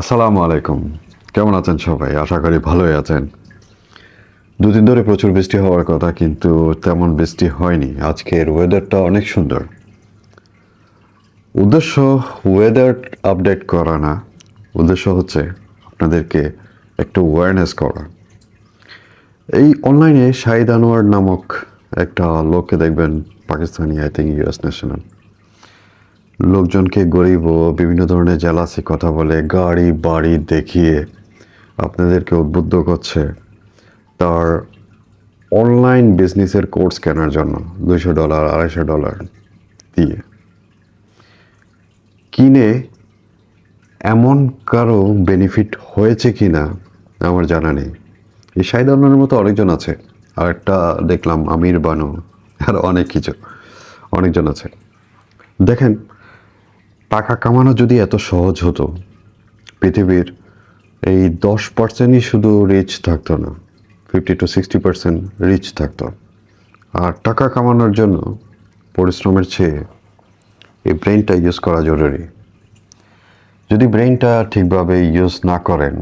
আসসালামু আলাইকুম। কেমন আছেন সবাই? আশা করি ভালোই আছেন। দুদিন ধরে প্রচুর বৃষ্টি হওয়ার কথা, কিন্তু তেমন বৃষ্টি হয়নি। আজকের ওয়েদারটা অনেক সুন্দর। উদ্দেশ্য ওয়েদার আপডেট করা না, উদ্দেশ্য হচ্ছে আপনাদেরকে একটু অ্যাওয়ারনেস করা। এই অনলাইনে শাহিদ আনোয়ার নামক একটা লোককে দেখবেন, Pakistani, I think US national. লোকজনকে গরিব ও বিভিন্ন ধরনের জেলাসি কথা বলে গাড়ি বাড়ি দেখিয়ে আপনাদেরকে উদ্বুদ্ধ করছে তার অনলাইন বিজনেসের কোর্স কেনার জন্য $200 $250 দিয়ে। কিনে এমন কারো বেনিফিট হয়েছে কি না আমার জানা নেই। এই শাহিদ আনোয়ারের মতো অনেকজন আছে, আর একটা দেখলাম আমির বানু, আর অনেক কিছু, অনেকজন আছে। দেখেন, টাকা কামানো যদি এত সহজ হতো, পৃথিবীর এই 10%ই শুধু রিচ থাকতো না, 50 to 60% রিচ থাকতো। আর টাকা কামানোর জন্য পরিশ্রমের চেয়ে এই ব্রেনটা ইউজ করা জরুরি। যদি ব্রেনটা ঠিকভাবে ইউজ না করেন,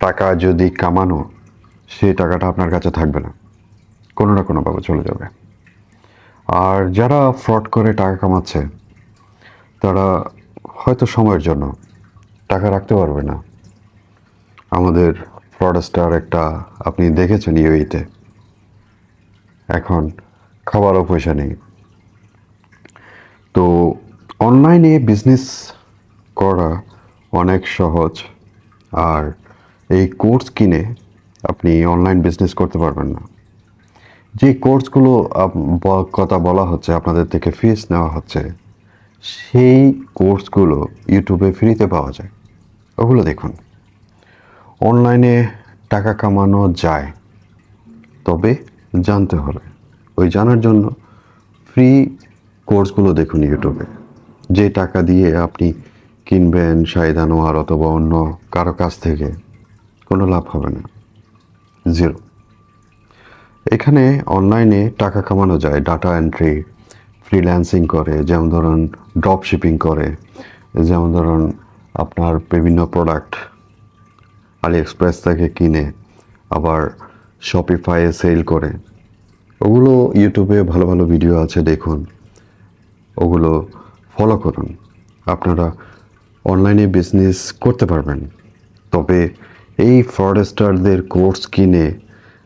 টাকা যদি কামানো, সেই টাকাটা আপনার কাছে থাকবে না, কোনো না কোনোভাবে চলে যাবে। আর যারা ফ্রড করে টাকা কামাচ্ছে, তারা হয়তো সময়ের জন্য টাকা রাখতে পারবে না। আমাদের ফ্রডস্টার একটা আপনি দেখেছেন ইউএইতে, এখন খাবারও পয়সা নেই। তো অনলাইনে বিজনেস করা অনেক সহজ, আর এই কোর্স কিনে আপনি অনলাইন বিজনেস করতে পারবেন না। যে কোর্সগুলো কথা বলা হচ্ছে, আপনাদের থেকে ফিস নেওয়া হচ্ছে, সেই কোর্সগুলো ইউটিউবে ফ্রিতে পাওয়া যায়, ওগুলো দেখুন। অনলাইনে টাকা কামানো যায়, তবে জানতে হবে। ওই জানার জন্য ফ্রি কোর্সগুলো দেখুন ইউটিউবে। যে টাকা দিয়ে আপনি কিনবেন শাহিদ আনোয়ার অথবা অন্য কারো কাছ থেকে, কোনো লাভ হবে না, জিরো। এখানে অনলাইনে টাকা কামানো যায় ডাটা এন্ট্রি, ফ্রিল্যান্সিং করে, যেমন ধরুন ড্রপ শিপিং করে, যেমন ধরুন আপনার বিভিন্ন প্রোডাক্ট আলি এক্সপ্রেস থেকে কিনে আবার শপিফাইয়ে সেল করে। ওগুলো ইউটিউবে ভালো ভালো ভিডিও আছে, দেখুন, ওগুলো ফলো করুন। আপনারা অনলাইনে বিজনেস করতে পারবেন। তবে এই ফ্রডস্টারদের কোর্স কিনে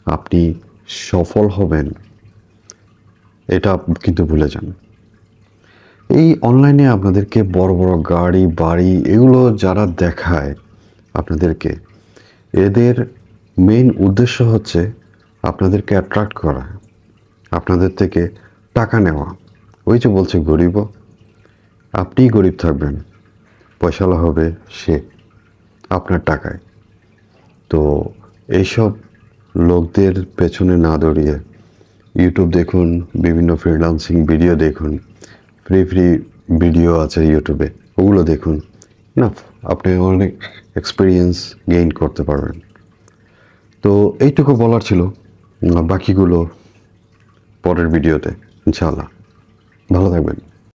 আপনি সফল হবেন, এটা কিন্তু ভুলে যান। এই অনলাইনে আপনাদেরকে বড় বড় গাড়ি বাড়ি এগুলো যারা দেখায় আপনাদেরকে, এদের মেইন উদ্দেশ্য হচ্ছে আপনাদেরকে অ্যাট্রাক্ট করা, আপনাদের থেকে টাকা নেওয়া। ওই যে বলছে গরিব, আপনিই গরিব থাকবেন, পয়সাওয়ালা হবে সে আপনার টাকায়। তো এইসব লোকদের পেছনে না দৌড়িয়ে ইউটিউব দেখুন, বিভিন্ন ফ্রিল্যান্সিং ভিডিও দেখুন, ফ্রি ফ্রি ভিডিও আছে ইউটিউবে, ওগুলো দেখুন না, আপনি অনেক এক্সপিরিয়েন্স গেইন করতে পারবেন। তো এইটুকু বলার ছিল, বাকিগুলো পরের ভিডিওতে ইনশাআল্লাহ। ভালো থাকবেন।